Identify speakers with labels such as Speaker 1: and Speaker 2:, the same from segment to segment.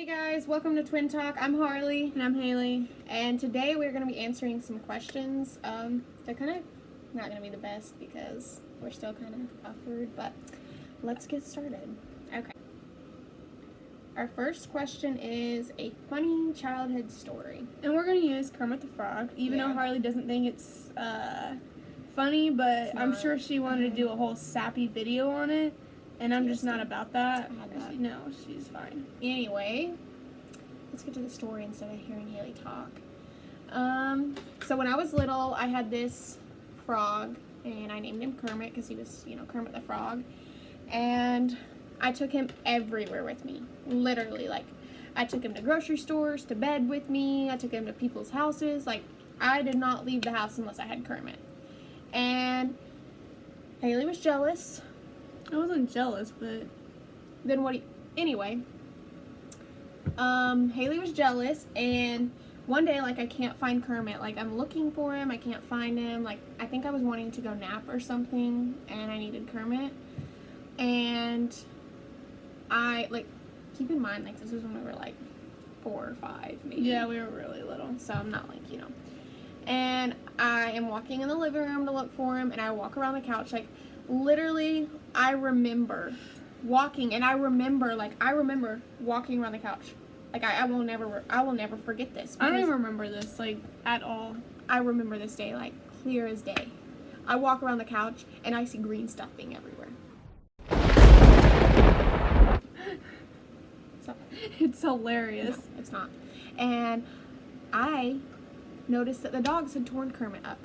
Speaker 1: Hey guys, welcome to Twin Talk. I'm Harley.
Speaker 2: And I'm Haley.
Speaker 1: And today we're going to be answering some questions. They're kind of not going to be the best because we're still kind of awkward, but let's get started. Okay. Our first question is a funny childhood story.
Speaker 2: And we're going to use Kermit the Frog, even though Harley doesn't think it's funny, but I'm sure she wanted to do a whole sappy video on it. And I'm just not about that. No, she's fine.
Speaker 1: Anyway, let's get to the story instead of hearing Haley talk. So when I was little, I had this frog, and I named him Kermit because he was, Kermit the Frog. And I took him everywhere with me, literally. Like, I took him to grocery stores, to bed with me. I took him to people's houses. Like, I did not leave the house unless I had Kermit. And Haley was jealous.
Speaker 2: I wasn't jealous, but
Speaker 1: then anyway, Haley was jealous, and one day, like, I can't find Kermit. Like, I'm looking for him, I can't find him. Like, I think I was wanting to go nap or something, and I needed Kermit. And I, like, keep in mind, like, this was when we were, like, 4 or 5, maybe.
Speaker 2: Yeah, we were really little.
Speaker 1: So I'm not, like, And I am walking in the living room to look for him, and I walk around the couch, like, literally, I remember walking, and I remember walking around the couch. Like, I will never forget this.
Speaker 2: I don't even remember this, like, at all.
Speaker 1: I remember this day, like, clear as day. I walk around the couch, and I see green stuffing everywhere.
Speaker 2: It's hilarious.
Speaker 1: No, it's not. And I noticed that the dogs had torn Kermit up.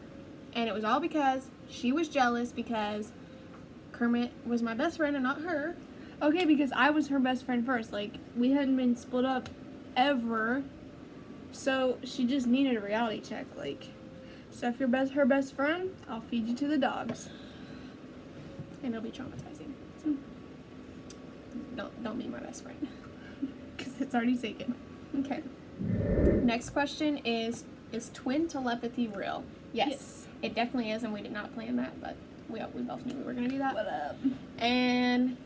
Speaker 1: And it was all because she was jealous because Kermit was my best friend and not her.
Speaker 2: Okay, because I was her best friend first. Like, we hadn't been split up ever. So she just needed a reality check. Like, so if you're her best friend, I'll feed you to the dogs.
Speaker 1: And it'll be traumatizing. So don't be my best friend.
Speaker 2: Because it's already taken.
Speaker 1: Okay. Next question is twin telepathy real? Yes. It definitely is, and we did not plan that, but we both knew we were going to do that.
Speaker 2: What up?
Speaker 1: And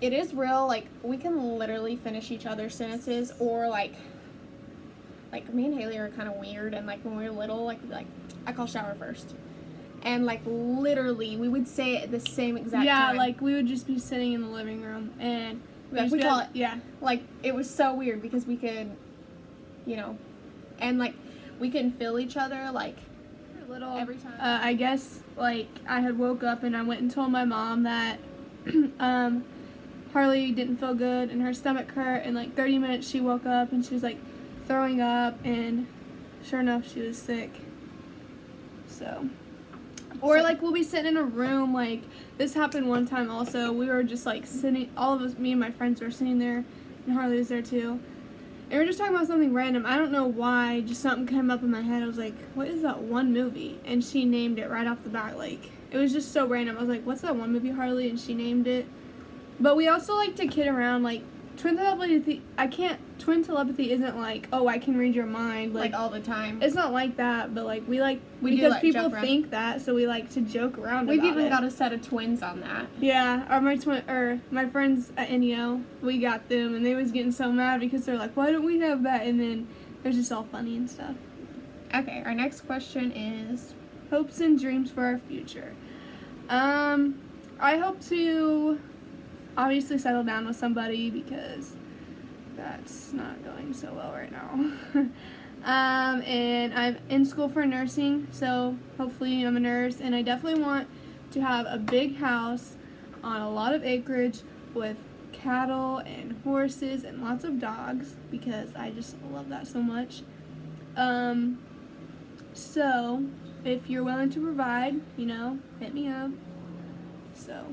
Speaker 1: it is real. Like, we can literally finish each other's sentences, or like me and Haley are kind of weird, and like when we were little, like we'd be like, I call shower first. And like literally we would say it at the same exact time.
Speaker 2: Yeah, like we would just be sitting in the living room and
Speaker 1: we call it.
Speaker 2: Yeah.
Speaker 1: Like, it was so weird because we could, and like we can feel each other like
Speaker 2: little
Speaker 1: every time.
Speaker 2: I guess, like, I had woke up and I went and told my mom that Harley didn't feel good and her stomach hurt, and like 30 minutes she woke up and she was like throwing up, and sure enough she was sick. So, or like we'll be sitting in a room, like this happened one time also. We were just like sitting, all of us, me and my friends were sitting there, and Harley was there too. And we were just talking about something random. I don't know why, just something came up in my head. I was like, what is that one movie? And she named it right off the bat. Like, it was just so random. I was like, what's that one movie, Harley? And she named it. But we also like to kid around, like, twin telepathy isn't like, oh, I can read your mind. Like
Speaker 1: all the time.
Speaker 2: It's not like that, but like, because people think that, so we like to joke around about it.
Speaker 1: We've even got a set of twins on that.
Speaker 2: Yeah, my friends at NEO, we got them, and they was getting so mad because they're like, why don't we have that? And then it was just all funny and stuff.
Speaker 1: Okay, our next question is
Speaker 2: hopes and dreams for our future. I hope to obviously settle down with somebody because that's not going so well right now. And I'm in school for nursing, so hopefully I'm a nurse, and I definitely want to have a big house on a lot of acreage with cattle and horses and lots of dogs because I just love that so much. So if you're willing to provide, hit me up. So,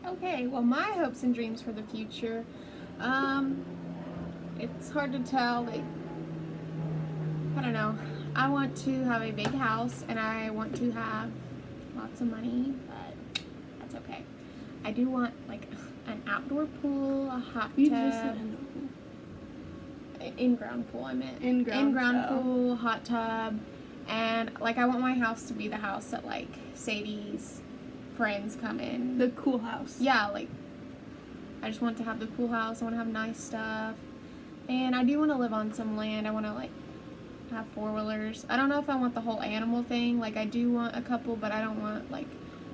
Speaker 1: okay, well, my hopes and dreams for the future, it's hard to tell, like, I don't know. I want to have a big house, and I want to have lots of money, but that's okay. I do want, like, an outdoor pool, a hot tub.
Speaker 2: You just said indoor pool.
Speaker 1: In-ground pool, I meant.
Speaker 2: In-ground
Speaker 1: pool, hot tub, and, like, I want my house to be the house that, like, Sadie's friends come in.
Speaker 2: The cool house.
Speaker 1: Yeah, like, I just want to have the cool house. I want to have nice stuff. And I do want to live on some land. I want to like have 4-wheelers. I don't know if I want the whole animal thing. Like I do want a couple, but I don't want like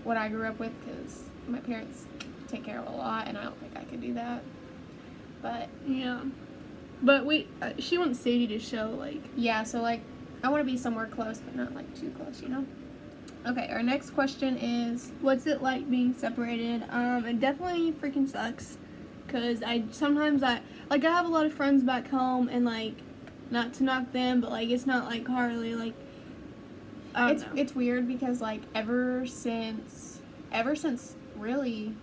Speaker 1: what I grew up with because my parents take care of a lot, and I don't think I could do that. But
Speaker 2: Yeah. But she wants Sadie to show, like...
Speaker 1: yeah, so like I want to be somewhere close, but not like too close, you know? Okay, our next question is...
Speaker 2: what's it like being separated? It definitely freaking sucks. Because I have a lot of friends back home, and like, not to knock them, but like, it's not like Harley, like, I don't know.
Speaker 1: It's weird because like ever since really,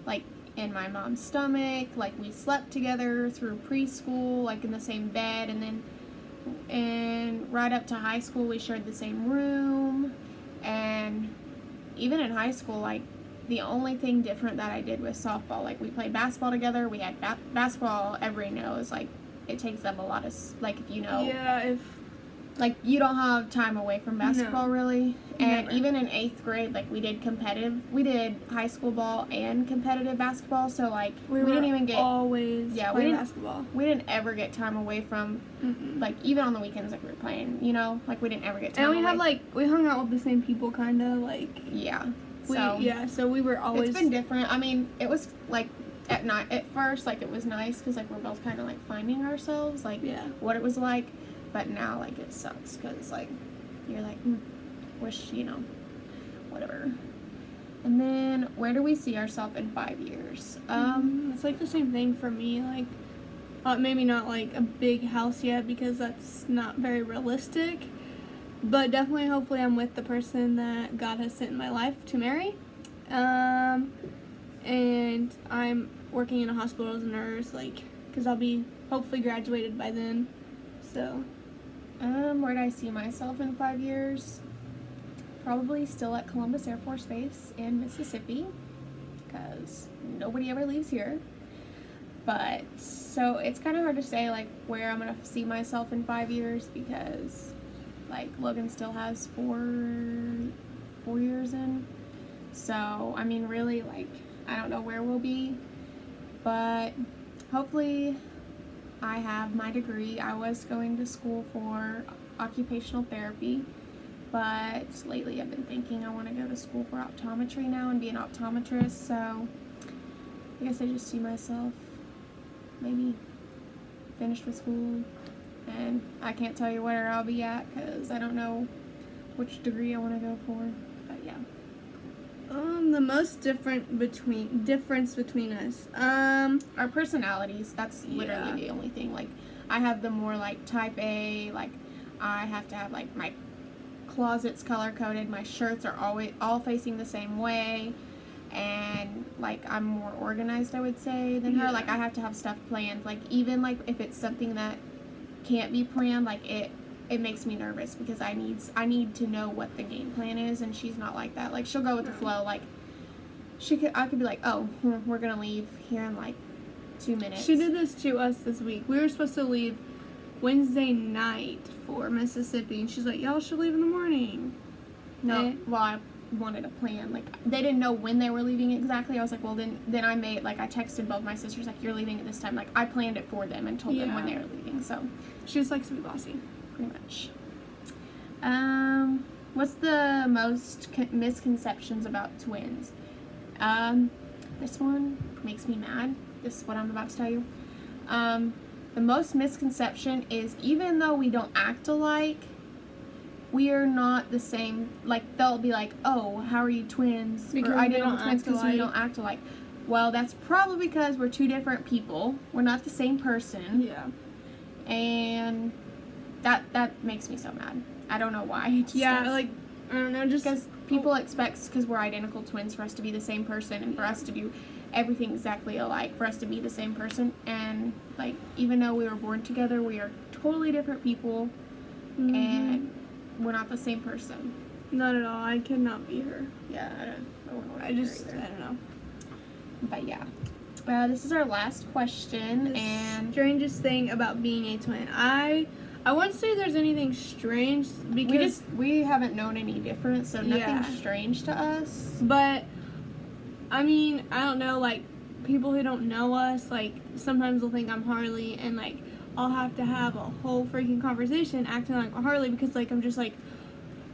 Speaker 1: like in my mom's stomach, like we slept together through preschool, like in the same bed, and right up to high school we shared the same room, and even in high school, like the only thing different that I did was softball. Like we played basketball together. We had basketball. Everybody knows like it takes up a lot of like if you know.
Speaker 2: Yeah, if
Speaker 1: like you don't have time away from basketball really. And
Speaker 2: Never.
Speaker 1: even in 8th grade, like we did high school ball and competitive basketball, so like we didn't even get
Speaker 2: always playing basketball.
Speaker 1: We didn't ever get time away from like even on the weekends like we were playing, you know, like we didn't ever get time
Speaker 2: and we
Speaker 1: away.
Speaker 2: had like we hung out with the same people kind of like
Speaker 1: yeah.
Speaker 2: So we were always...
Speaker 1: it's been different. I mean, it was like at night at first, like it was nice because like we're both kind of like finding ourselves, like what it was like. But now like it sucks because like you're like wish, you know, whatever. And then where do we see ourselves in 5 years?
Speaker 2: It's like the same thing for me. Like maybe not like a big house yet because that's not very realistic. But definitely, hopefully, I'm with the person that God has sent in my life to marry. And I'm working in a hospital as a nurse, like, because I'll be hopefully graduated by then. So.
Speaker 1: Where do I see myself in 5 years? Probably still at Columbus Air Force Base in Mississippi, because nobody ever leaves here. But, so it's kind of hard to say, like, where I'm going to see myself in 5 years, because... like Logan still has 4 years in, so I mean really like I don't know where we'll be, but hopefully I have my degree. I was going to school for occupational therapy, but lately I've been thinking I want to go to school for optometry now and be an optometrist, so I guess I just see myself maybe finished with school. And I can't tell you where I'll be at because I don't know which degree I want to go for. But yeah.
Speaker 2: The most difference between us.
Speaker 1: Our personalities. That's literally the only thing. Like, I have the more like type A. Like, I have to have like my closet's color coded. My shirts are always all facing the same way. And like I'm more organized, I would say, than her. Like I have to have stuff planned. Like even like if it's something that can't be planned, like it makes me nervous because I need to know what the game plan is, and she's not like that. Like she'll go with the flow. Like I could be like, oh, we're gonna leave here in like 2 minutes.
Speaker 2: She did this to us this week. We were supposed to leave Wednesday night for Mississippi, and she's like, y'all should leave in the morning.
Speaker 1: No, well, I wanted a plan. Like they didn't know when they were leaving exactly. I was like, well, then I made like I texted both my sisters like, you're leaving at this time. Like I planned it for them and told them when they were leaving. So
Speaker 2: she just likes to be bossy,
Speaker 1: pretty much. What's the most misconceptions about twins? This one makes me mad. This is what I'm about to tell you. The most misconception is even though we don't act alike, we are not the same. Like they'll be like, oh, how are you twins?
Speaker 2: Because
Speaker 1: or identical twins because we don't act alike. Well, that's probably because we're two different people. We're not the same person.
Speaker 2: Yeah.
Speaker 1: And that makes me so mad. I don't know why. It just
Speaker 2: yeah,
Speaker 1: does.
Speaker 2: like I don't know, just
Speaker 1: because people expect because we're identical twins for us to be the same person and for us to do everything exactly alike, for us to be the same person. And like even though we were born together, we are totally different people, and we're not the same person.
Speaker 2: Not at all. I cannot be her.
Speaker 1: Yeah, I don't know.
Speaker 2: I don't know.
Speaker 1: But yeah. This is our last question. And
Speaker 2: strangest thing about being a twin. I wouldn't say there's anything strange because
Speaker 1: we haven't known any different, so nothing strange to us.
Speaker 2: But I mean, I don't know, like people who don't know us, like sometimes they'll think I'm Harley, and like I'll have to have a whole freaking conversation acting like Harley because, like, I'm just like,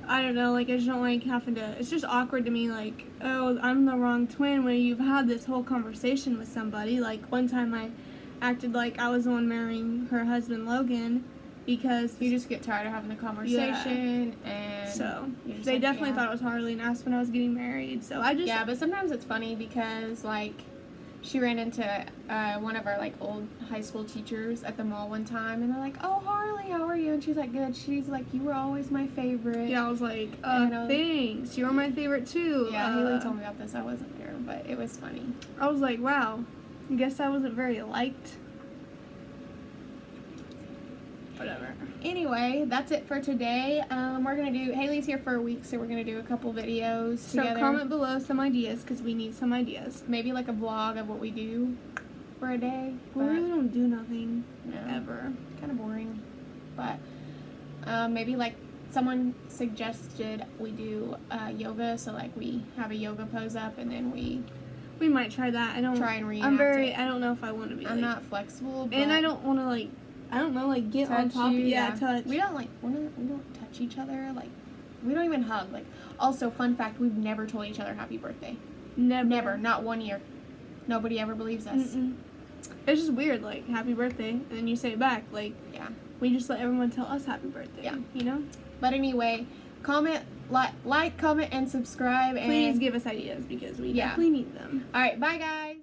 Speaker 2: I don't know, like, I just don't like having to, it's just awkward to me, like, oh, I'm the wrong twin when you've had this whole conversation with somebody. Like, one time I acted like I was the one marrying her husband, Logan, because
Speaker 1: You just get tired of having the conversation, and
Speaker 2: so
Speaker 1: you're just
Speaker 2: they
Speaker 1: like,
Speaker 2: definitely
Speaker 1: yeah.
Speaker 2: thought it was Harley and asked when I was getting married. So I just
Speaker 1: Yeah, but sometimes it's funny because, like, she ran into one of our, like, old high school teachers at the mall one time, and they're like, "Oh, Harley, how are you?" And she's like, "Good." She's like, "You were always my favorite."
Speaker 2: yeah, I was like,
Speaker 1: And I was-
Speaker 2: thanks. You were my favorite too.
Speaker 1: Yeah, Haley told me about this. I wasn't there, but it was funny.
Speaker 2: I was like, wow. I guess I wasn't very liked. Whatever.
Speaker 1: Anyway, that's it for today. We're gonna do. Haley's here for a week, so we're gonna do a couple videos
Speaker 2: So
Speaker 1: together.
Speaker 2: comment below some ideas because we need some ideas.
Speaker 1: Maybe like a vlog of what we do for a day.
Speaker 2: We
Speaker 1: But
Speaker 2: really don't do nothing
Speaker 1: no,
Speaker 2: ever.
Speaker 1: kind of boring. But maybe like someone suggested we do yoga, so like we have a yoga pose up and then we
Speaker 2: We might try that. I don't.
Speaker 1: try and reenact
Speaker 2: I'm very.
Speaker 1: it.
Speaker 2: I don't know if I want to be.
Speaker 1: I'm
Speaker 2: like,
Speaker 1: not flexible, but
Speaker 2: And I don't want to like. I don't know, like get on
Speaker 1: touch
Speaker 2: top.
Speaker 1: you,
Speaker 2: Yeah, touch.
Speaker 1: We don't like we don't touch each other. Like we don't even hug. Like also, fun fact: we've never told each other happy birthday. Never, not 1 year. Nobody ever believes us.
Speaker 2: Mm-mm. It's just weird, like happy birthday, and then you say it back. Like
Speaker 1: Yeah.
Speaker 2: we just let everyone tell us happy birthday.
Speaker 1: Yeah.
Speaker 2: You know.
Speaker 1: But anyway, comment, like, comment, and subscribe.
Speaker 2: Please
Speaker 1: And
Speaker 2: give us ideas because we
Speaker 1: Yeah.
Speaker 2: definitely need them.
Speaker 1: all right, bye guys.